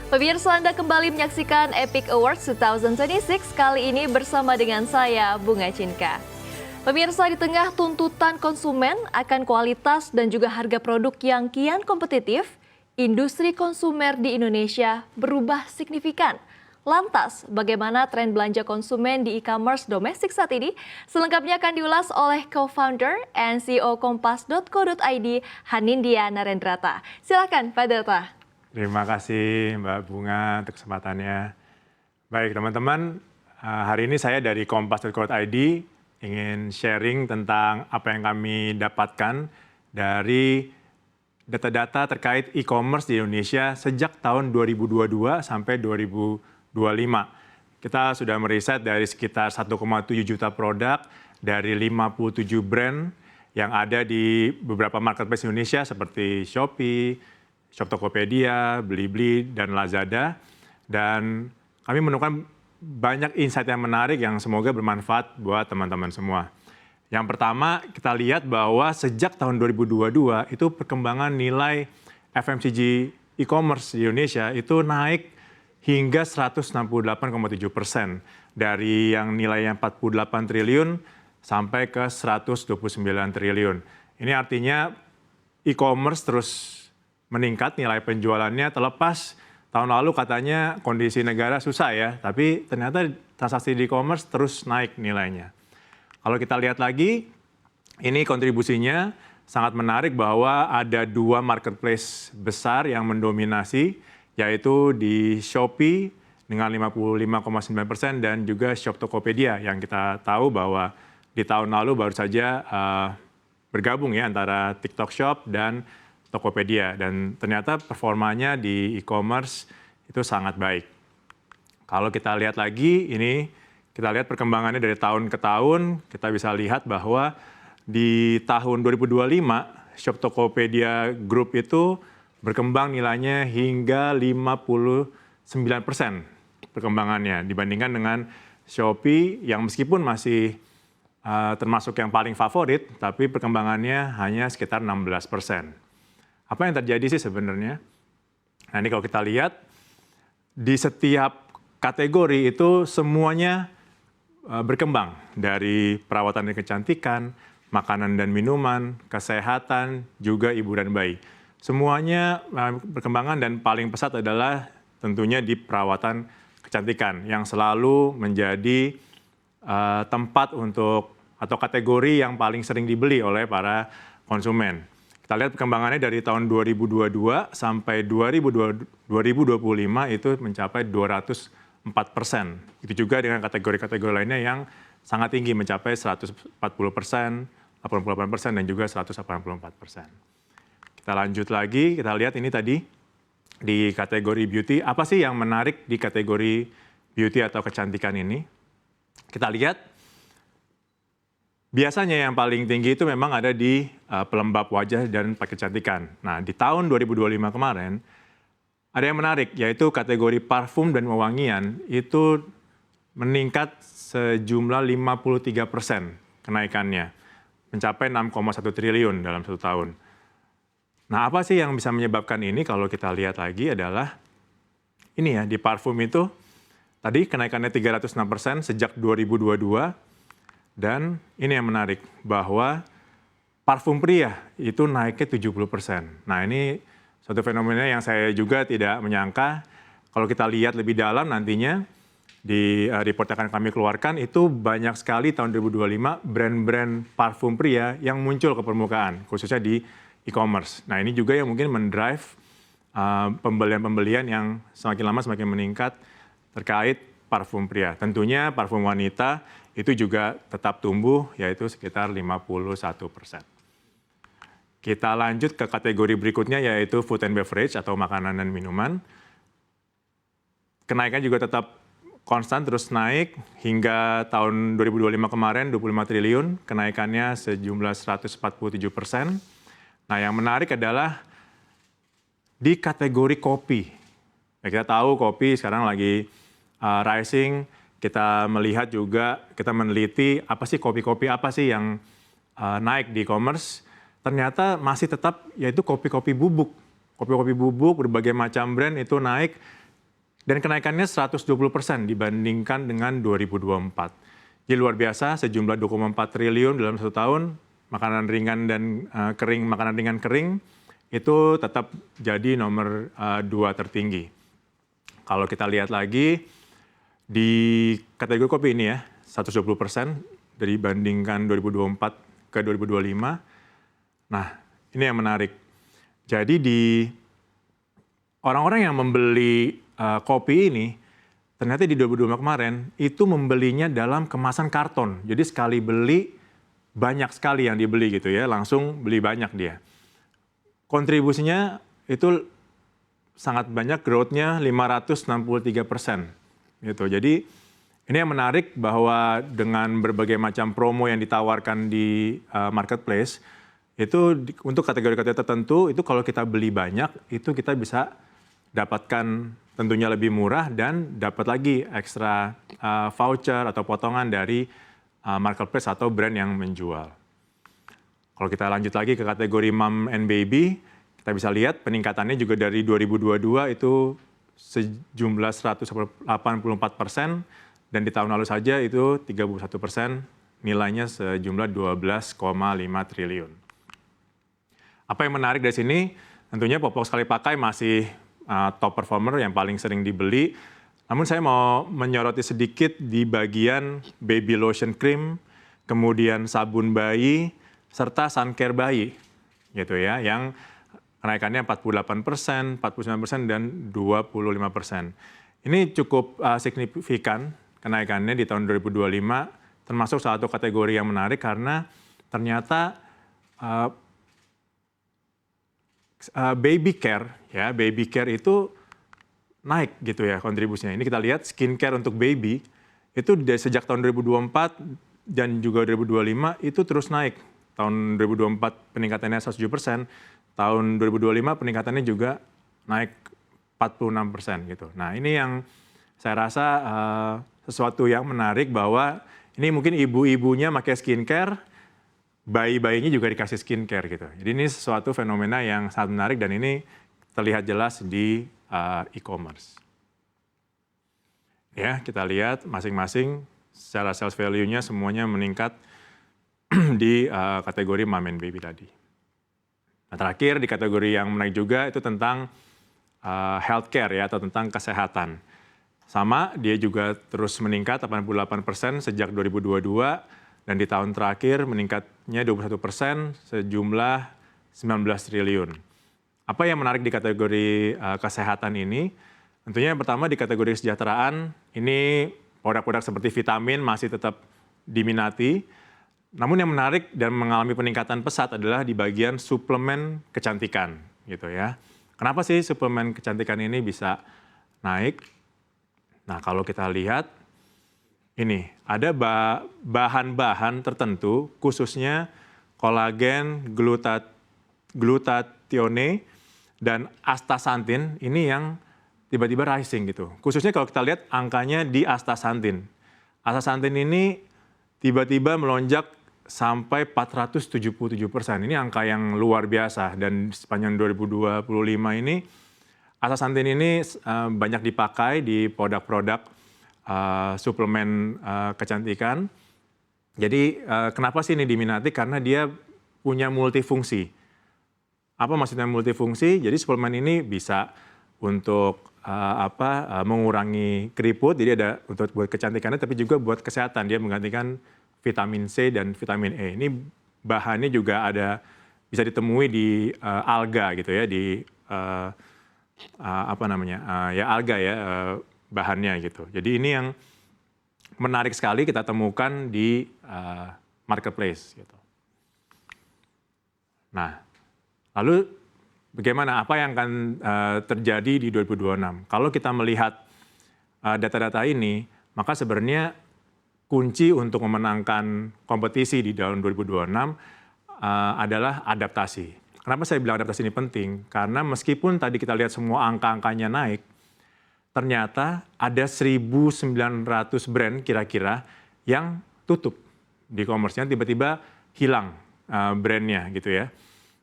Pemirsa, Anda kembali menyaksikan Epic Awards 2026 kali ini bersama dengan saya, Bunga Cinka. Pemirsa, di tengah tuntutan konsumen akan kualitas dan juga harga produk yang kian kompetitif, industri konsumer di Indonesia berubah signifikan. Lantas, bagaimana tren belanja konsumen di e-commerce domestik saat ini? Selengkapnya akan diulas oleh co-founder and CEO Kompas.co.id, Hanindya Narendrata. Silakan, Pak Data. Terima kasih Mbak Bunga untuk kesempatannya. Baik teman-teman, hari ini saya dari Kompas.co.id ingin sharing tentang apa yang kami dapatkan dari data-data terkait e-commerce di Indonesia sejak tahun 2022 sampai 2025. Kita sudah meriset dari sekitar 1,7 juta produk dari 57 brand yang ada di beberapa marketplace Indonesia seperti Shopee, Shop Tokopedia, Blibli, dan Lazada. Dan kami menemukan banyak insight yang menarik yang semoga bermanfaat buat teman-teman semua. Yang pertama, kita lihat bahwa sejak tahun 2022 itu perkembangan nilai FMCG e-commerce di Indonesia itu naik hingga 168,7%. Dari yang nilainya 48 triliun sampai ke 129 triliun. Ini artinya e-commerce terus meningkat nilai penjualannya, terlepas tahun lalu katanya kondisi negara susah ya, tapi ternyata transaksi di e-commerce terus naik nilainya. Kalau kita lihat lagi, ini kontribusinya sangat menarik bahwa ada dua marketplace besar yang mendominasi, yaitu di Shopee dengan 55,9% dan juga Shop Tokopedia yang kita tahu bahwa di tahun lalu baru saja bergabung ya antara TikTok Shop dan Tokopedia, dan ternyata performanya di e-commerce itu sangat baik. Kalau kita lihat lagi, ini kita lihat perkembangannya dari tahun ke tahun, kita bisa lihat bahwa di tahun 2025, Shop Tokopedia Group itu berkembang nilainya hingga 59% perkembangannya dibandingkan dengan Shopee yang meskipun masih termasuk yang paling favorit, tapi perkembangannya hanya sekitar 16%. Apa yang terjadi sih sebenarnya? Nah ini kalau kita lihat, di setiap kategori itu semuanya berkembang. Dari perawatan dan kecantikan, makanan dan minuman, kesehatan, juga ibu dan bayi. Semuanya berkembangan dan paling pesat adalah tentunya di perawatan kecantikan yang selalu menjadi tempat untuk atau kategori yang paling sering dibeli oleh para konsumen. Kita lihat perkembangannya dari tahun 2022 sampai 2025 itu mencapai 204%. Itu juga dengan kategori-kategori lainnya yang sangat tinggi mencapai 140%, 88% dan juga 184%. Kita lanjut lagi, kita lihat ini tadi di kategori beauty. Apa sih yang menarik di kategori beauty atau kecantikan ini? Kita lihat. Biasanya yang paling tinggi itu memang ada di pelembab wajah dan pakai kecantikan. Nah, di tahun 2025 kemarin, ada yang menarik, yaitu kategori parfum dan wewangian itu meningkat sejumlah 53% kenaikannya, mencapai 6,1 triliun dalam satu tahun. Nah, apa sih yang bisa menyebabkan ini? Kalau kita lihat lagi adalah, ini ya, di parfum itu, tadi kenaikannya 306% sejak 2022, dan ini yang menarik, bahwa parfum pria itu naiknya 70%. Nah ini suatu fenomena yang saya juga tidak menyangka. Kalau kita lihat lebih dalam nantinya, di report yang akan kami keluarkan, itu banyak sekali tahun 2025 brand-brand parfum pria yang muncul ke permukaan, khususnya di e-commerce. Nah ini juga yang mungkin mendrive pembelian-pembelian yang semakin lama semakin meningkat terkait parfum pria. Tentunya parfum wanita itu juga tetap tumbuh, yaitu sekitar 51%. Kita lanjut ke kategori berikutnya, yaitu food and beverage atau makanan dan minuman. Kenaikan juga tetap konstan, terus naik hingga tahun 2025 kemarin 25 triliun, kenaikannya sejumlah 147%. Nah yang menarik adalah di kategori kopi. Ya, kita tahu kopi sekarang lagi rising. Kita melihat juga, kita meneliti apa sih kopi-kopi apa sih yang naik di e-commerce. Ternyata masih tetap yaitu kopi-kopi bubuk. Kopi-kopi bubuk berbagai macam brand itu naik Dan kenaikannya 120% dibandingkan dengan 2024. Jadi luar biasa, sejumlah 2,4 triliun dalam 1 tahun, makanan ringan dan makanan ringan kering, itu tetap jadi nomor 2 tertinggi. Kalau kita lihat lagi, di kategori kopi ini ya, 120% dibandingkan 2024 ke 2025. Nah, ini yang menarik. Jadi di orang-orang yang membeli kopi ini, ternyata di 2025 kemarin, itu membelinya dalam kemasan karton. Jadi sekali beli, banyak sekali yang dibeli gitu ya, langsung beli banyak dia. Kontribusinya itu sangat banyak, growth-nya 563%. Gitu. Jadi ini yang menarik bahwa dengan berbagai macam promo yang ditawarkan di marketplace, itu untuk kategori-kategori tertentu, itu kalau kita beli banyak, itu kita bisa dapatkan tentunya lebih murah dan dapat lagi ekstra voucher atau potongan dari marketplace atau brand yang menjual. Kalau kita lanjut lagi ke kategori mom and baby, kita bisa lihat peningkatannya juga dari 2022 itu sejumlah 184%, dan di tahun lalu saja itu 31%, nilainya sejumlah 12,5 triliun. Apa yang menarik dari sini, tentunya popok sekali pakai masih top performer yang paling sering dibeli. Namun saya mau menyoroti sedikit di bagian baby lotion cream, kemudian sabun bayi, serta sun care bayi, gitu ya, yang kenaikannya 48%, 49%, dan 25%. Ini cukup signifikan kenaikannya di tahun 2025, termasuk satu kategori yang menarik karena ternyata baby care itu naik gitu ya kontribusinya. Ini kita lihat skincare untuk baby itu sejak tahun 2024 dan juga 2025 itu terus naik. Tahun 2024 peningkatannya 107%, tahun 2025 peningkatannya juga naik 46% gitu. Nah ini yang saya rasa sesuatu yang menarik bahwa ini mungkin ibu-ibunya pakai skincare, bayi-bayinya juga dikasih skincare gitu. Jadi ini sesuatu fenomena yang sangat menarik dan ini terlihat jelas di e-commerce. Ya, kita lihat masing-masing secara sales value-nya semuanya meningkat di kategori mom and baby tadi. Nah, terakhir di kategori yang menarik juga itu tentang healthcare ya, atau tentang kesehatan. Sama, dia juga terus meningkat 88% sejak 2022 dan di tahun terakhir meningkatnya 21% sejumlah 19 triliun. Apa yang menarik di kategori kesehatan ini? Tentunya yang pertama di kategori kesejahteraan, ini produk-produk seperti vitamin masih tetap diminati. Namun yang menarik dan mengalami peningkatan pesat adalah di bagian suplemen kecantikan, gitu ya. Kenapa sih suplemen kecantikan ini bisa naik? Nah, kalau kita lihat, ini ada bahan-bahan tertentu, khususnya kolagen, glutathione, dan astaxanthin, ini yang tiba-tiba rising gitu. Khususnya kalau kita lihat angkanya di astaxanthin. Astaxanthin ini tiba-tiba melonjak sampai 477%. Ini angka yang luar biasa dan sepanjang 2025 ini astaxanthin ini banyak dipakai di produk-produk suplemen kecantikan. Jadi kenapa sih ini diminati? Karena dia punya multifungsi. Apa maksudnya multifungsi? Jadi suplemen ini bisa untuk mengurangi keriput, jadi ada untuk buat kecantikannya, tapi juga buat kesehatan. Dia menggantikan vitamin C dan vitamin E. Ini bahannya juga ada bisa ditemui di alga gitu ya, di alga ya bahannya gitu. Jadi ini yang menarik sekali kita temukan di marketplace gitu. Nah, lalu bagaimana, apa yang akan terjadi di 2026? Kalau kita melihat data-data ini, maka sebenarnya kunci untuk memenangkan kompetisi di tahun 2026 adalah adaptasi. Kenapa saya bilang adaptasi ini penting? Karena meskipun tadi kita lihat semua angka-angkanya naik, ternyata ada 1.900 brand kira-kira yang tutup di e-commerce-nya, tiba-tiba hilang brandnya gitu ya.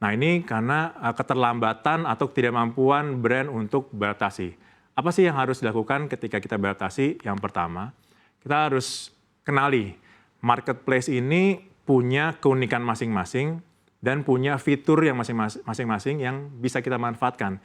Nah ini karena keterlambatan atau ketidakmampuan brand untuk beradaptasi. apa sih yang harus dilakukan ketika kita beradaptasi? Yang pertama, kita harus kenali marketplace ini punya keunikan masing-masing dan punya fitur yang masing-masing yang bisa kita manfaatkan.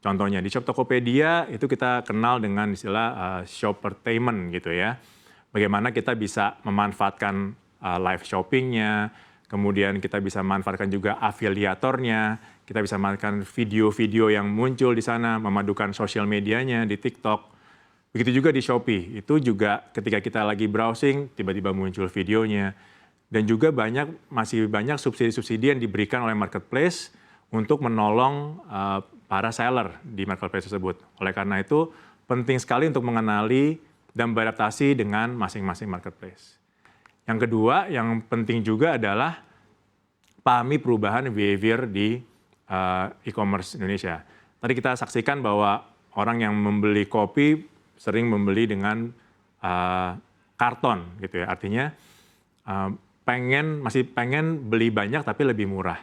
Contohnya di Shop Tokopedia itu kita kenal dengan istilah shoppertainment gitu ya. Bagaimana kita bisa memanfaatkan live shoppingnya, kemudian kita bisa manfaatkan juga afiliatornya, kita bisa manfaatkan video-video yang muncul di sana, memadukan sosial medianya di TikTok. Begitu juga di Shopee, itu juga ketika kita lagi browsing, tiba-tiba muncul videonya. Dan juga masih banyak subsidi-subsidi yang diberikan oleh marketplace untuk menolong para seller di marketplace tersebut. Oleh karena itu, penting sekali untuk mengenali dan beradaptasi dengan masing-masing marketplace. Yang kedua, yang penting juga adalah pahami perubahan behavior di e-commerce Indonesia. Tadi kita saksikan bahwa orang yang membeli kopi sering membeli dengan karton gitu ya. Artinya masih pengen beli banyak tapi lebih murah.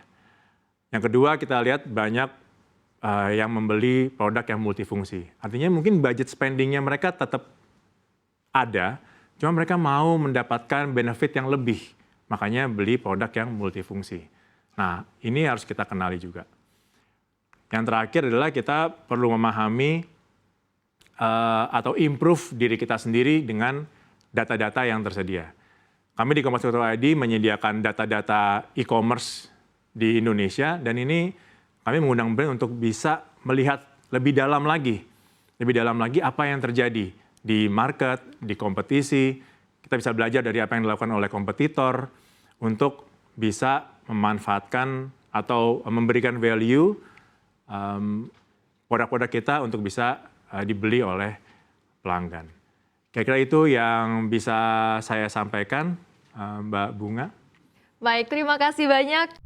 Yang kedua, kita lihat banyak yang membeli produk yang multifungsi. Artinya mungkin budget spending-nya mereka tetap ada, cuma mereka mau mendapatkan benefit yang lebih. Makanya beli produk yang multifungsi. Nah, ini harus kita kenali juga. Yang terakhir adalah kita perlu memahami atau improve diri kita sendiri dengan data-data yang tersedia. Kami di Kompas.id menyediakan data-data e-commerce di Indonesia, dan ini kami mengundang brand untuk bisa melihat lebih dalam lagi apa yang terjadi di market, di kompetisi. Kita bisa belajar dari apa yang dilakukan oleh kompetitor untuk bisa memanfaatkan atau memberikan value produk-produk kita untuk bisa dibeli oleh pelanggan. Kira-kira itu yang bisa saya sampaikan, Mbak Bunga. Baik, terima kasih banyak